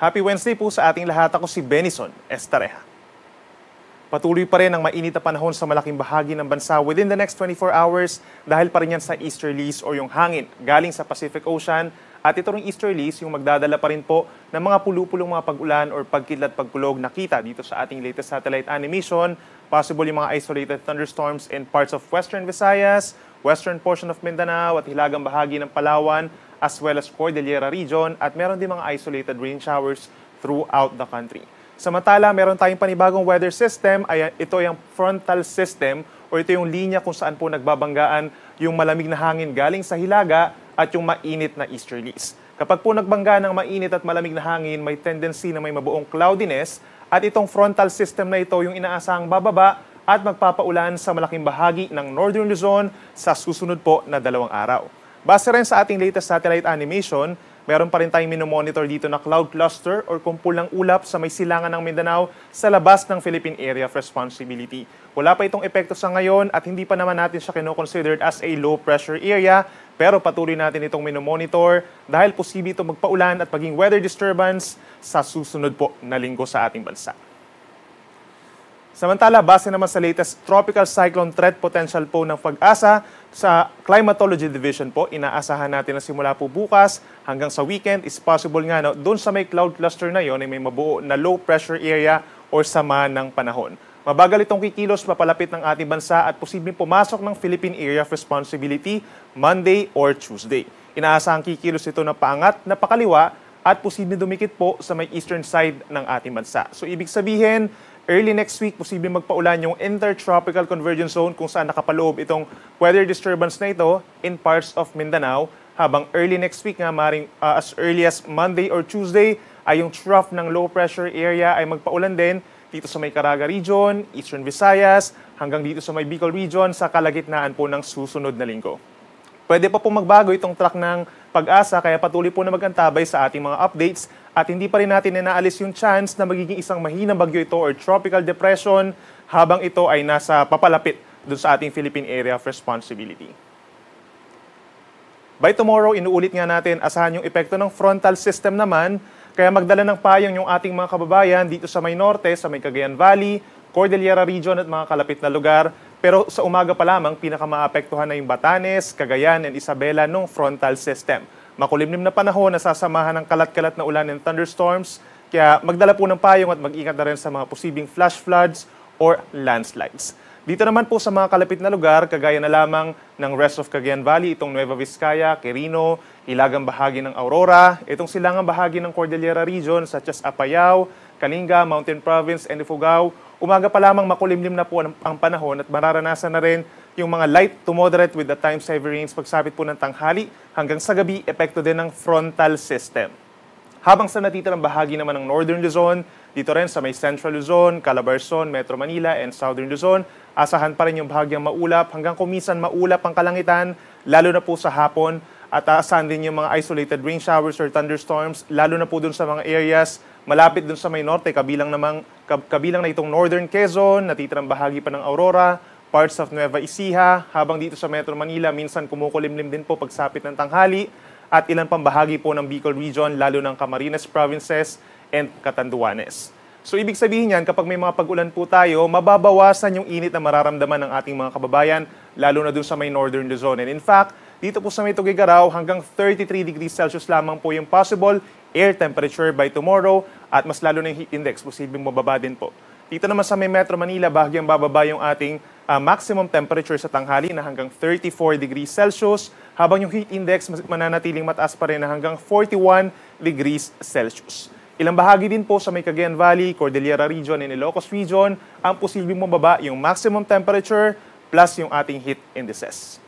Happy Wednesday po sa ating lahat. Ako si Benison Estareja. Patuloy pa rin ang mainit na panahon sa malaking bahagi ng bansa within the next 24 hours dahil pa rin yan sa easterlies o yung hangin galing sa Pacific Ocean. At ito ring easterlies yung magdadala pa rin po ng mga pulupulong mga pag-ulan or pagkidlat pagkulog nakita dito sa ating latest satellite animation. Possible yung mga isolated thunderstorms in parts of Western Visayas, western portion of Mindanao at hilagang bahagi ng Palawan as well as Cordillera region at meron din mga isolated rain showers throughout the country. Samantala, meron tayong panibagong weather system, ito yung frontal system o ito yung linya kung saan po nagbabanggaan yung malamig na hangin galing sa hilaga at yung mainit na easterlies. Kapag po nagbangga ng mainit at malamig na hangin, may tendency na may mabuong cloudiness at itong frontal system na ito yung inaasahang bababa at magpapaulan sa malaking bahagi ng Northern Luzon sa susunod po na 2 araw. Base rin sa ating latest satellite animation, meron pa rin tayong minomonitor dito na cloud cluster or kumpul ng ulap sa may silangan ng Mindanao sa labas ng Philippine Area of Responsibility. Wala pa itong epekto sa ngayon at hindi pa naman natin siya kino-considered as a low pressure area pero patuloy natin itong minomonitor dahil posible ito magpaulan at maging weather disturbance sa susunod po na linggo sa ating bansa. Samantala, base naman sa latest tropical cyclone threat potential po ng Pag-asa, sa Climatology Division po, inaasahan natin na simula po bukas hanggang sa weekend is possible nga na doon sa may cloud cluster na yon ay may mabuo na low pressure area or sama ng panahon. Mabagal itong kikilos papalapit ng ating bansa at posibleng pumasok ng Philippine Area of Responsibility Monday or Tuesday. Inaasahang kikilos ito na paangat na pakaliwa at posibleng dumikit po sa may eastern side ng ating bansa. So ibig sabihin, early next week, posibleng magpaulan yung intertropical convergence zone kung saan nakapaloob itong weather disturbance na ito in parts of Mindanao. Habang early next week nga, maring as early as Monday or Tuesday, ay yung trough ng low pressure area ay magpaulan din dito sa may Caraga region, Eastern Visayas, hanggang dito sa may Bicol region sa kalagitnaan po ng susunod na linggo. Pwede pa po magbago itong track ng Pag-asa kaya patuloy po na magantabay sa ating mga updates at hindi pa rin natin inaalis yung chance na magiging isang mahinang bagyo ito or tropical depression habang ito ay nasa papalapit dun sa ating Philippine Area of Responsibility. By tomorrow, inuulit nga natin asahan yung epekto ng frontal system naman kaya magdala ng payong yung ating mga kababayan dito sa may norte, sa may Cagayan Valley, Cordillera region at mga kalapit na lugar. Pero sa umaga pa lamang, pinakamaapektuhan na yung Batanes, Cagayan, and Isabela ng frontal system. Makulimlim na panahon na sasamahan ng kalat-kalat na ulan and thunderstorms, kaya magdala po ng payong at mag-ingat na rin sa mga posibleng flash floods or landslides. Dito naman po sa mga kalapit na lugar, kagaya na lamang ng rest of Cagayan Valley, itong Nueva Vizcaya, Quirino, hilagang bahagi ng Aurora, itong silangang bahagi ng Cordillera region such as Apayao, Kalinga, Mountain Province, and Ifugao. Umaga pa lamang makulimlim na po ang panahon at mararanasan na rin yung mga light to moderate with the times heavy rains pagsapit po ng tanghali hanggang sa gabi, epekto din ng frontal system. Habang sa natitirang bahagi naman ng Northern Luzon, dito rin sa may Central Luzon, Calabarzon, Metro Manila, and Southern Luzon, asahan pa rin yung bahagyang maulap hanggang kumisan maulap ang kalangitan, lalo na po sa hapon, at asahan din yung mga isolated rain showers or thunderstorms, lalo na po dun sa mga areas malapit dun sa may norte, kabilang na itong Northern Quezon, natitirang bahagi pa ng Aurora, parts of Nueva Ecija, habang dito sa Metro Manila, minsan kumukulimlim din po pagsapit ng tanghali, at ilan pang bahagi po ng Bicol region, lalo ng Camarines Provinces and Catanduanes. So ibig sabihin yan, kapag may mga pag-ulan po tayo, mababawasan yung init na mararamdaman ng ating mga kababayan, lalo na dun sa may Northern Luzon. And in fact, dito po sa may Tuguegarao, hanggang 33 degrees Celsius lamang po yung possible air temperature by tomorrow at mas lalo na yung heat index, posibleng mababa din po. Dito naman sa may Metro Manila, bahagyang bababa yung ating maximum temperature sa tanghali na hanggang 34 degrees Celsius, habang yung heat index mananatiling mataas pa rin na hanggang 41 degrees Celsius. Ilang bahagi din po sa may Cagayan Valley, Cordillera region, and Ilocos region, ang posibleng mababa yung maximum temperature plus yung ating heat indices.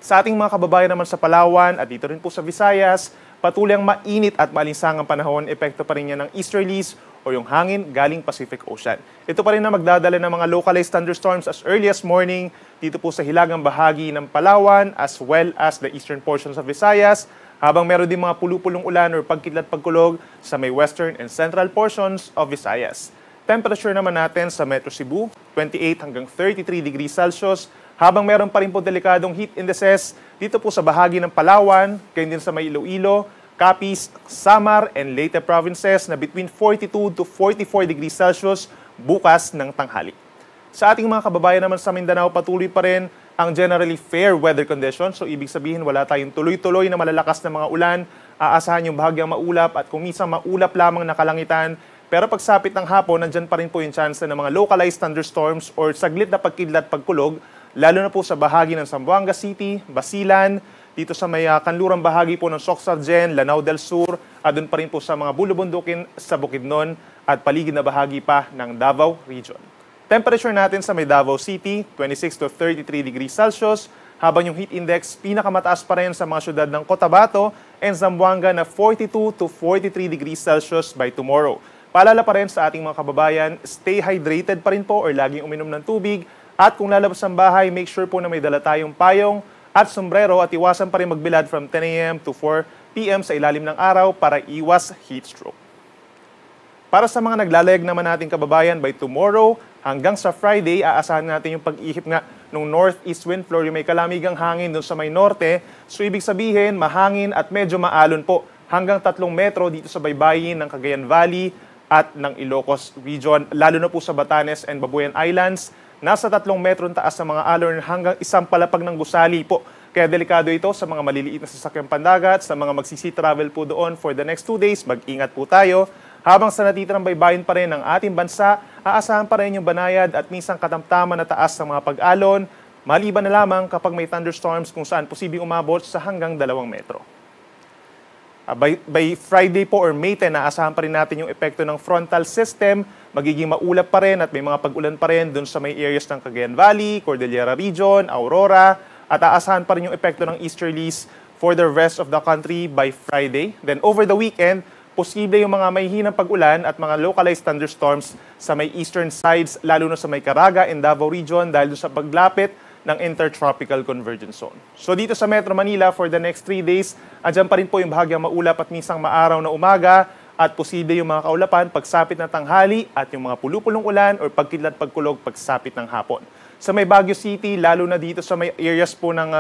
Sa ating mga kababayan naman sa Palawan at dito rin po sa Visayas, patuloy ang mainit at maalinsangang panahon, epekto pa rin yan ng easterlies o yung hangin galing Pacific Ocean. Ito pa rin na magdadala ng mga localized thunderstorms as early as morning dito po sa hilagang bahagi ng Palawan as well as the eastern portions of Visayas, habang meron din mga pulupulong ulan or pagkidlat pagkulog sa may western and central portions of Visayas. Temperature naman natin sa Metro Cebu, 28 hanggang 33 degrees Celsius, habang meron pa rin po delikadong heat indices dito po sa bahagi ng Palawan, kayo din sa may Iloilo, Capiz, Samar, and Leyte provinces na between 42 to 44 degrees Celsius bukas ng tanghali. Sa ating mga kababayan naman sa Mindanao, patuloy pa rin ang generally fair weather conditions. So ibig sabihin wala tayong tuloy-tuloy na malalakas na mga ulan, aasahan yung bahagyang maulap at kung minsan maulap lamang na kalangitan. Pero pagsapit ng hapon, nandyan pa rin po yung chance ng mga localized thunderstorms or saglit na pagkidlat pagkulog, lalo na po sa bahagi ng Zamboanga City, Basilan, dito sa may kanlurang bahagi po ng Socsargen, Lanao del Sur, at doon pa rin po sa mga bulubundukin sa Bukidnon at paligid na bahagi pa ng Davao Region. Temperature natin sa may Davao City, 26 to 33 degrees Celsius, habang yung heat index pinakamataas pa rin sa mga syudad ng Cotabato and Zamboanga na 42 to 43 degrees Celsius by tomorrow. Paalala pa rin sa ating mga kababayan, stay hydrated pa rin po or laging uminom ng tubig. At kung lalabas ng bahay, make sure po na may dala tayong payong at sombrero at iwasan pa rin magbilad from 10 a.m. to 4 p.m. sa ilalim ng araw para iwas heat stroke. Para sa mga naglalayag naman nating kababayan, by tomorrow hanggang sa Friday, aasahan natin yung pag-ihip nga ng northeast wind flow, yung may kalamigang hangin doon sa may norte. So ibig sabihin, mahangin at medyo maalon po hanggang 3 metro dito sa baybayin ng Cagayan Valley at ng Ilocos Region, lalo na po sa Batanes and Babuyan Islands. Nasa 3 metro taas sa mga alon hanggang 1 palapag ng gusali po. Kaya delikado ito sa mga maliliit na sasakyang pandagat, sa mga magsisi travel po doon for the next 2 days, mag-ingat po tayo. Habang sa natitirang baybayin pa rin ng ating bansa, aasahan pa rin yung banayad at minsan katamtaman na taas sa mga pag-alon, maliban na lamang kapag may thunderstorms kung saan posibleng umabot sa hanggang 2 metro. By Friday po or May 10, naasahan pa rin natin yung epekto ng frontal system. Magiging maulap pa rin at may mga pag-ulan pa rin dun sa may areas ng Cagayan Valley, Cordillera Region, Aurora. At aasahan pa rin yung epekto ng easterlies for the rest of the country by Friday. Then over the weekend, posible yung mga may hinang pag-ulan at mga localized thunderstorms sa may eastern sides, lalo na sa may Caraga and Davao Region dahil sa paglapit ng Intertropical Convergence Zone. So dito sa Metro Manila for the next 3 days, andyan pa rin po yung bahagyang maulap at minsang maaraw na umaga at posible yung mga kaulapan pagsapit ng tanghali at yung mga pulupulong ulan or pagkidlat pagkulog pagsapit ng hapon. Sa may Baguio City, lalo na dito sa may areas po ng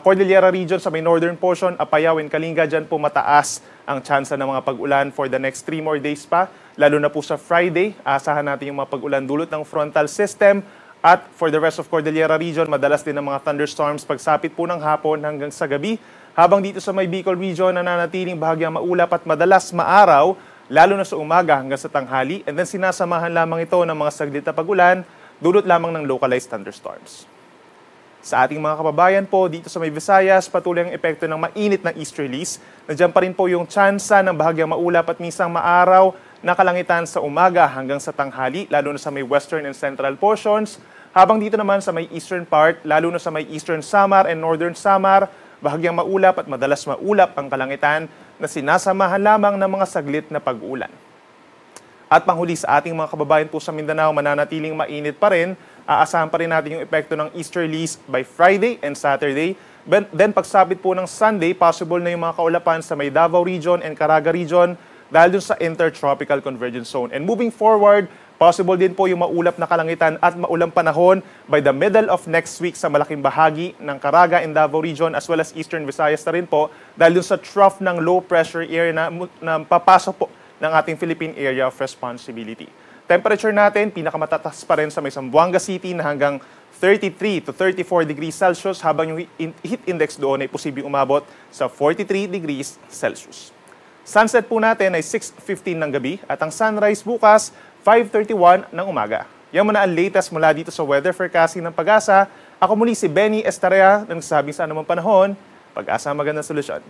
Cordillera Region, sa may northern portion, Apayao and Kalinga, dyan po mataas ang tsansa ng mga pag-ulan for the next 3 more days pa. Lalo na po sa Friday, asahan natin yung mga pag-ulan dulot ng frontal system. At for the rest of Cordillera Region, madalas din ang mga thunderstorms pagsapit po ng hapon hanggang sa gabi. Habang dito sa may Bicol Region, nananatiling bahagyang maulap at madalas maaraw, lalo na sa umaga hanggang sa tanghali. And then sinasamahan lamang ito ng mga saglit na pag-ulan, dulot lamang ng localized thunderstorms. Sa ating mga kababayan po, dito sa may Visayas, patuloy ang epekto ng mainit na easterlies. Nandiyan pa rin po yung tsansa ng bahagyang maulap at minsang maaraw na kalangitan sa umaga hanggang sa tanghali, lalo na sa may western and central portions. Habang dito naman sa may eastern part, lalo na sa may eastern Samar and northern Samar, bahagyang maulap at madalas maulap ang kalangitan na sinasamahan lamang ng mga saglit na pag-ulan. At panghuli sa ating mga kababayan po sa Mindanao, mananatiling mainit pa rin. Aasahan pa rin natin yung epekto ng easterlies by Friday and Saturday. Then pagsapit po ng Sunday, possible na yung mga kaulapan sa may Davao Region and Caraga Region dahil dun sa Intertropical Convergence Zone. And moving forward, possible din po yung maulap na kalangitan at maulang panahon by the middle of next week sa malaking bahagi ng Caraga and Davao Region as well as Eastern Visayas na rin po dahil dun sa trough ng low pressure area na papasok po ng ating Philippine Area of Responsibility. Temperature natin, pinakamatatas pa rin sa may Zamboanga City na hanggang 33 to 34 degrees Celsius habang yung heat index doon ay posibleng umabot sa 43 degrees Celsius. Sunset po natin ay 6:15 ng gabi at ang sunrise bukas 5:31 ng umaga. Yan muna ang latest mula dito sa weather forecasting ng Pag-asa. Ako muli si Benny Estarea na nagsasabing sa anumang panahon, Pag-asa ang magandang solusyon.